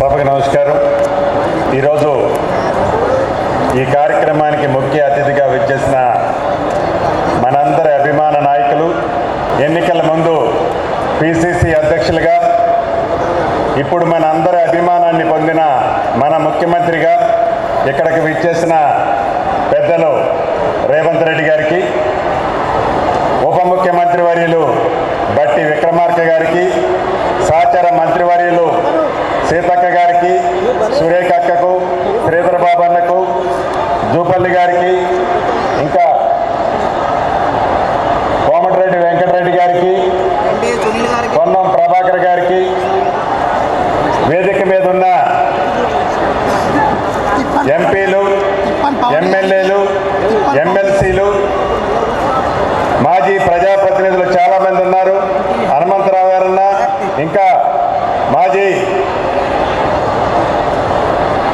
సభకు నమస్కారం. ఈరోజు ఈ కార్యక్రమానికి ముఖ్య అతిథిగా విచ్చేసిన మనందరి అభిమాన నాయకులు, ఎన్నికల ముందు పిసిసి అధ్యక్షులుగా, ఇప్పుడు మన అందరి అభిమానాన్ని పొందిన మన ముఖ్యమంత్రిగా ఇక్కడికి విచ్చేసిన పెద్దలు రేవంత్ రెడ్డి గారికి, ఉప ముఖ్యమంత్రి వర్యులు బట్టి విక్రమార్క గారికి, సహచర మంత్రివర్యులు సీతక్క గారికి, సురేఖ అక్కకు, శ్రీధర్ బాబు అన్నకు, జూపల్లి గారికి, ఇంకా కోమటిరెడ్డి వెంకటరెడ్డి గారికి, పొన్నం ప్రభాకర్ గారికి, వేదిక మీద ఉన్న ఎంపీలు, ఎమ్మెల్యేలు, ఎమ్మెల్సీలు, మాజీ ప్రజాప్రతినిధులు చాలామంది ఉన్నారు. హనుమంతరావు గారన్నా, ఇంకా మాజీ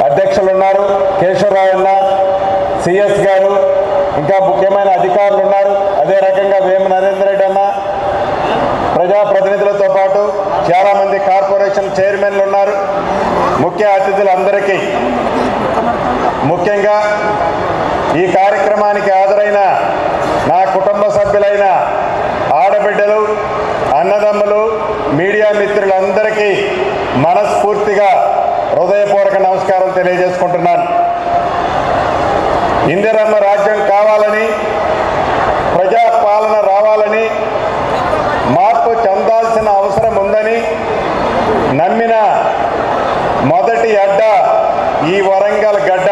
అధ్యక్షులు ఉన్నారు, కేశవరావు అన్న, సిఎస్ గారు, ఇంకా ముఖ్యమైన అధికారులు ఉన్నారు. అదే రకంగా వేమ నరేందర్ రెడ్డి అన్న, ప్రజాప్రతినిధులతో పాటు చాలామంది కార్పొరేషన్ చైర్మన్లు ఉన్నారు. ముఖ్య అతిథులందరికీ, ముఖ్యంగా ఈ కార్యక్రమానికి హాజరైన నా కుటుంబ సభ్యులైన ఆడబిడ్డలు, అన్నదమ్ములు, మీడియా మిత్రులందరికీ మనస్ఫూర్తిగా హృదయపూర్వక నమస్కారం తెలియజేసుకుంటున్నాను. ఇందిరమ్మ రాజ్యం కావాలని, ప్రజాపాలన రావాలని, మార్పు చెందాల్సిన అవసరం ఉందని నమ్మిన మొదటి అడ్డ ఈ వరంగల్ గడ్డ.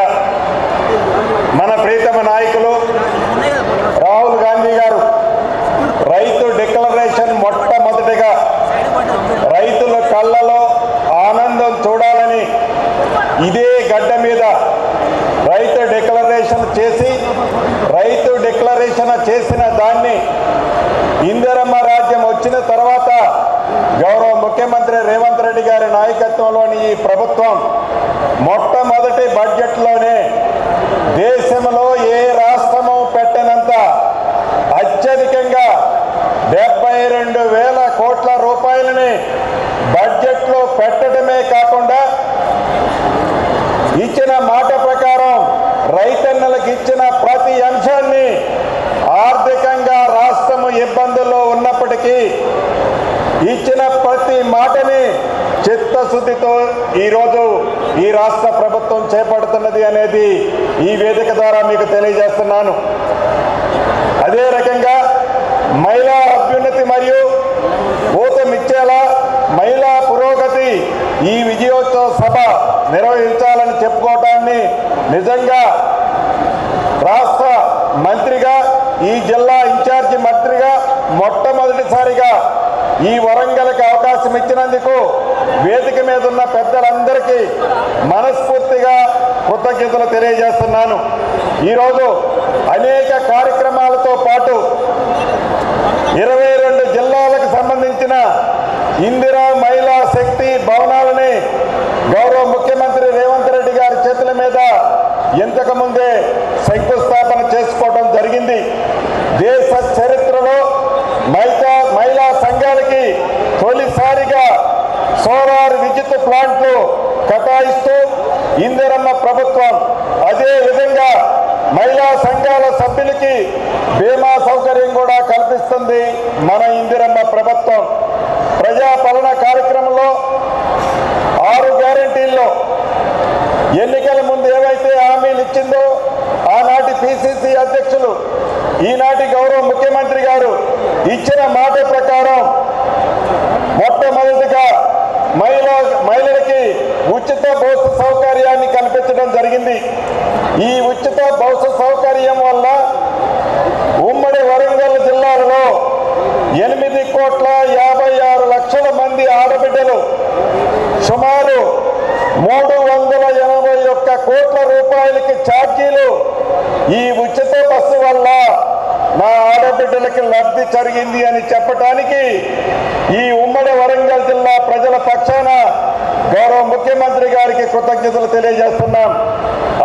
మన ప్రీతమ నాయకులు రాహుల్ గాంధీ గారు రైతు డిక్లరేషన్ మొట్టమొదటిగా రైతుల కళ్ళలో ఆనందం చూడాలని ఇదే గడ్డ మీద రైతు డిక్లరేషన్ చేసి, రైతు డిక్లరేషన్ చేసిన దాన్ని ఇందిరమ్మ రాజ్యం వచ్చిన తర్వాత గౌరవ ముఖ్యమంత్రి రేవంత్ రెడ్డి గారి నాయకత్వంలోని ఈ ప్రభుత్వం మొట్టమొదటి బడ్జెట్లోనే దేశంలో ఏ రాష్ట్రము పెట్టనంత అత్యధికంగా 72,000 కోట్ల రూపాయలని బడ్జెట్లో పెట్టడమే కాకుండా ఇచ్చిన మాట ప్రకారం రైతన్నలకు ఇచ్చిన ప్రతి అంశాన్ని, ఆర్థికంగా రాష్ట్రము ఇబ్బందుల్లో ఉన్నప్పటికీ ఇచ్చిన ప్రతి మాటని చిత్తశుద్ధితో ఈరోజు ఈ రాష్ట్ర ప్రభుత్వం చేపడుతున్నది అనేది ఈ వేదిక ద్వారా మీకు తెలియజేస్తున్నాను. అదే రకంగా మహిళా అభ్యున్నతి మరియు ఊతమిచ్చేలా మహిళా పురోగతి ఈ విజయోత్సవ సభ నిర్వహించాలని చెప్పుకోవటాన్ని నిజంగా రాష్ట్ర మంత్రిగా, ఈ జిల్లా ఇన్ఛార్జి మంత్రిగా మొట్టమొదటిసారిగా ఈ వరంగల్కి అవకాశం ఇచ్చినందుకు వేదిక మీద ఉన్న పెద్దలందరికీ మనస్ఫూర్తిగా కృతజ్ఞతలు తెలియజేస్తున్నాను. ఈరోజు అనేక కార్యక్రమాలతో పాటు 22 జిల్లాలకు సంబంధించిన ఇందిరా మహిళా శక్తి భవనాలని గౌరవ ముఖ్యమంత్రి రేవంత్ రెడ్డి గారి చేతుల మీద ఇంతకుముందే శంకుస్థాపన చేసుకోవడం జరిగింది. దేశ చరిత్రలో మహిళా సంఘాలకి తొలిసారిగా సోలార్ విద్యుత్ ప్లాంట్లు కేటాయిస్తూ ఇందిరమ్మ ప్రభుత్వం, అదే విధంగా మహిళా సంఘాల సభ్యులకి బీమా సౌకర్యం కూడా కల్పిస్తుంది మన ఇందిరమ్మ ప్రభుత్వం. ప్రజాపాలన కార్యక్రమంలో 6 గ్యారంటీల్లో ఎన్నికల ముందు ఏవైతే హామీలు ఇచ్చిందో ఆనాటి పిసిసి అధ్యక్షులు, ఈనాటి గౌరవ ముఖ్యమంత్రి గారు ఇచ్చిన మాట ప్రకారం మొట్టమొదటిగా మహిళలకి ఉచిత బస్సు సౌకర్యాన్ని కల్పించడం జరిగింది. ఈ ఉచిత బస్సు సౌకర్యం వల్ల ఉమ్మడి వరంగల్ జిల్లాలో 8,56,00,000 మంది ఆడబిడ్డలు, సుమారు 381 కోట్ల రూపాయలకి ఛార్జీలు ఈ ఉచిత బస్సు వల్ల నా ఆడబిడ్డలకి లబ్ధి జరిగింది అని చెప్పడానికి ఈ ఉమ్మడి వరంగల్ జిల్లా ప్రజల పక్షాన గౌరవ ముఖ్యమంత్రి గారికి కృతజ్ఞతలు తెలియజేస్తున్నాం.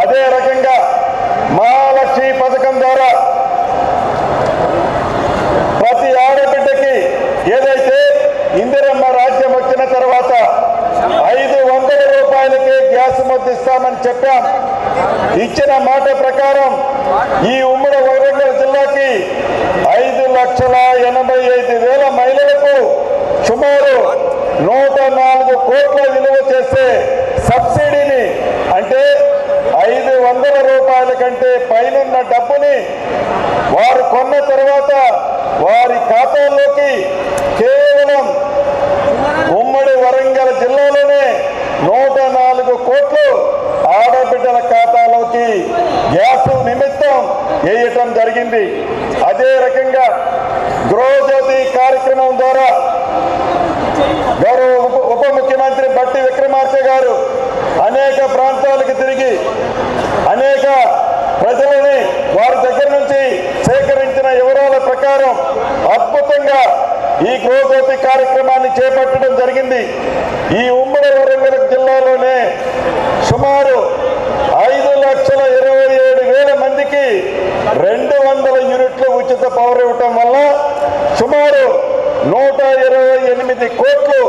అదే రకంగా మహాలక్ష్మి పథకం ద్వారా ప్రతి ఆడబిడ్డకి ఏదైతే ఇందిరమ్మ రాజ్యం వచ్చిన తర్వాత 500 రూపాయలు చెప్పాం. ఇచ్చిన మాట ప్రకారం ఈ ఉమ్మడి వరంగల్ జిల్లాకి 5,85,000 మహిళలకు సుమారు 104 కోట్ల విలువ చేసే సబ్సిడీని, అంటే 500 రూపాయల కంటే పైనున్న డబ్బుని వారు కొన్న తర్వాత వారి ఖాతాల్లోకి కేవలం ఉమ్మడి వరంగల్ జిల్లాలోనే 104 కోట్లు ఆడబిడ్డల ఖాతాలోకి గ్యాస్ నిమిత్తం వేయటం జరిగింది. అదే రకంగా గృహజ్యోతి కార్యక్రమం ద్వారా గౌరవ ఉప ముఖ్యమంత్రి బట్టి విక్రమార్క గారు అనేక ప్రాంతాలకు తిరిగి అనేక ప్రజలని వారి దగ్గర నుంచి సేకరించిన వివరాల ప్రకారం అద్భుతంగా ఈ గృహజ్యోతి కార్యక్రమాన్ని చేపట్టడం జరిగింది. ఈ ఉమ్మడి వరంగల్ జిల్లాలోనే సుమారు 5,27,000 మందికి 200 యూనిట్లు ఉచిత పవర్ ఇవ్వటం వల్ల సుమారు 128 కోట్లు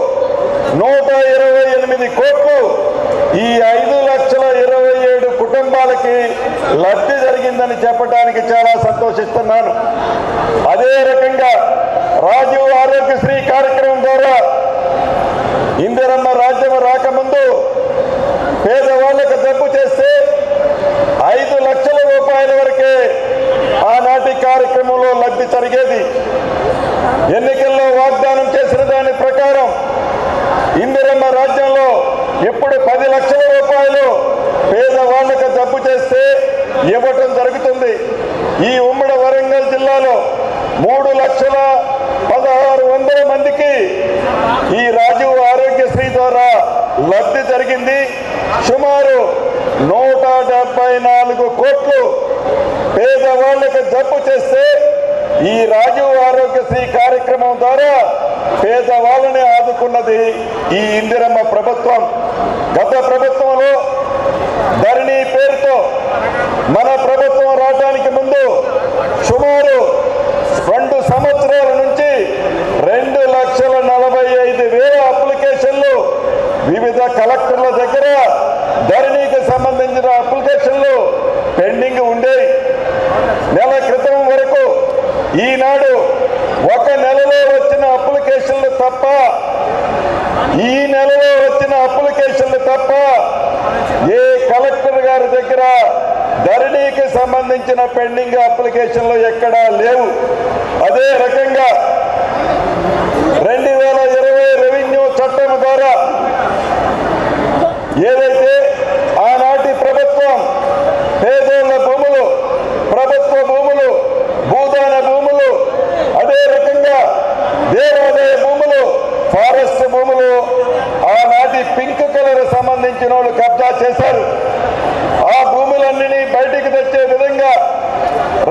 ఈ 5,27,000 కుటుంబాలకి లబ్ధి జరిగిందని చెప్పడానికి చాలా సంతోషిస్తున్నాను. అదే రకంగా రాజీవ్ ఆరోగ్యశ్రీ కార్యక్రమం ద్వారా ఇందిరమ్మ రాజ్యం రాకముందు పేదవాళ్లకు జబ్బు చేస్తే 5 లక్షల రూపాయల వరకే ఆనాటి కార్యక్రమంలో లబ్ధి జరిగేది. ఎన్నికల్లో వాగ్దానం చేసిన దాని ప్రకారం ఇందిరమ్మ రాజ్యంలో ఇప్పుడు 10 లక్షల రూపాయలు పేదవాళ్లకు జబ్బు చేస్తే ఇవ్వటం జరుగుతుంది. ఈ ఉమ్మడి వరంగల్ జిల్లాలో 3,16,100 మందికి ఈ రాజీవ్ ఆరోగ్యశ్రీ ద్వారా లబ్ధి జరిగింది. సుమారు 174 కోట్లు పేదవాళ్లకు జబ్బు చేస్తే ఈ రాజీవ్ ఆరోగ్యశ్రీ కార్యక్రమం ద్వారా పేదవాళ్ళని ఆదుకున్నది ఈ ఇందిరమ్మ ప్రభుత్వం. గత ప్రభుత్వంలో ధరణి పేరుతో మన ప్రభుత్వం రావడానికి ముందు సుమారు 2 సంవత్సరాల నుంచి 2,45,000 అప్లికేషన్లు వివిధ కలెక్టర్ల దగ్గర ధరణికి సంబంధించిన అప్లికేషన్లు పెండింగ్ ఉండేవి. నెల క్రితం వరకు ఈనాడు 1 నెలలో వచ్చిన అప్లికేషన్లు తప్ప ఈ నెలలో వచ్చిన అప్లికేషన్లు తప్ప ఏ కలెక్టర్ గారి దగ్గర ధరణికి సంబంధించిన పెండింగ్ అప్లికేషన్లు ఎక్కడా లేవు. అదే రకంగా 2020 రెవెన్యూ చట్టం ద్వారా ఏదైతే ఆనాటి ప్రభుత్వం పేదోళ్ల భూములు, ప్రభుత్వ భూములు, భూదాన భూములు, అదే రకంగా దేవాదాయ భూములు, ఫారెస్ట్ భూములు ఆనాటి పింక్ కలర్ సంబంధించిన వాళ్ళు కబ్జా చేశారు. ఆ భూములన్నీ బయటికి తెచ్చే విధంగా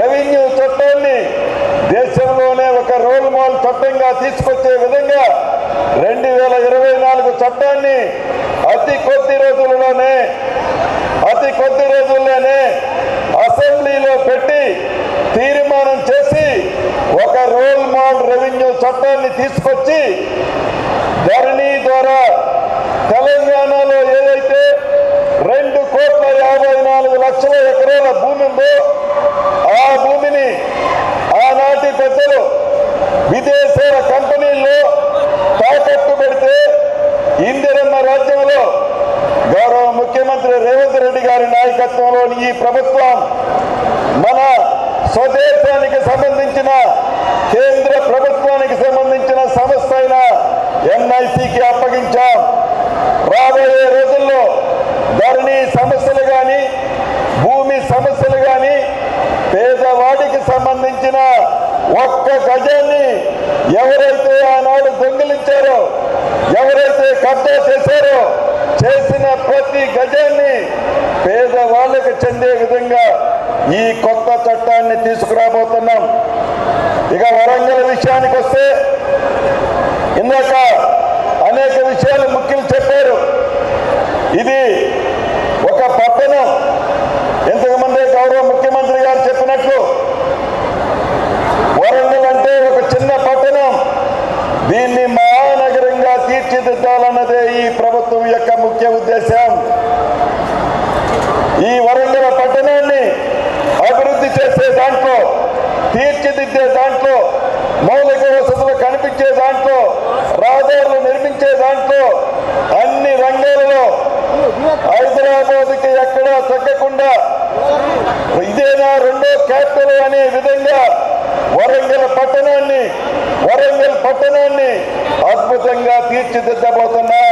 రెవెన్యూ చట్టాన్ని దేశంలోనే ఒక రోల్ మోడల్ చట్టంగా తీసుకొచ్చే విధంగా 2024 చట్టాన్ని అతి కొద్ది రోజుల్లోనే అసెంబ్లీలో పెట్టి తీర్మానం చేసి ఒక రోల్ మోడల్ రెవెన్యూ చట్టాన్ని తీసుకొచ్చి ధరణి ద్వారా తెలంగాణలో ఏదైతే 2,54,00,000 ఎకరాల భూమి ఉందో ఆ భూమిని ఆనాటి పెద్దలు విదేశాల కంపెనీల్లో తాకట్టు పెడితే ఇందిరమ్మ రాజ్యంలో గౌరవ ముఖ్యమంత్రి రేవంత్ రెడ్డి గారి నాయకత్వంలోని ఈ ప్రభుత్వం మన స్వదేశానికి సంబంధించిన కేంద్ర ప్రభుత్వానికి సంబంధించిన సంస్థ అయిన NICకి అప్పగించాం. రాబోయే రోజుల్లో ధరణి సమస్యలు కానీ, భూమి సమస్యలు కానీ, పేదవాడికి సంబంధించిన ఒక్క గజాన్ని ఎవరైతే ఆనాడు దొంగిలించారో, ఎవరైతే కబ్జా చేశారో, చేసిన ప్రతి గజాన్ని పేదవాళ్ళకి చెందే విధంగా ఈ కొత్త చట్టాన్ని తీసుకురాబోతున్నాం. ఇక వరంగల్ విషయానికి వస్తే ఇందాక అనేక విషయాలు ముఖ్యులు చెప్పారు. ఇది ఒక పట్టణం. ఎంతమంది గౌరవ ముఖ్యమంత్రి గారు చెప్పినట్లు వరంగల్ అంటే ఒక చిన్న పట్టణం. దీన్ని మహానగరంగా తీర్చిదిద్దాలన్నదే ఈ ప్రభుత్వం యొక్క ముఖ్య ఉద్దేశం. ఈ వరంగల్ పట్టణాన్ని అభివృద్ధి చేసే దాంట్లో, తీర్చిదిద్దే దాంట్లో, మౌలిక వసతులు కనిపించే దాంట్లో, రహదారులు నిర్మించే దాంట్లో, అన్ని రంగాలలో హైదరాబాద్కి ఎక్కడా తగ్గకుండా ఇదేనా రెండో క్యాపిటల్ అనే విధంగా వరంగల్ పట్టణాన్ని అద్భుతంగా తీర్చిదిద్దబోతున్నా.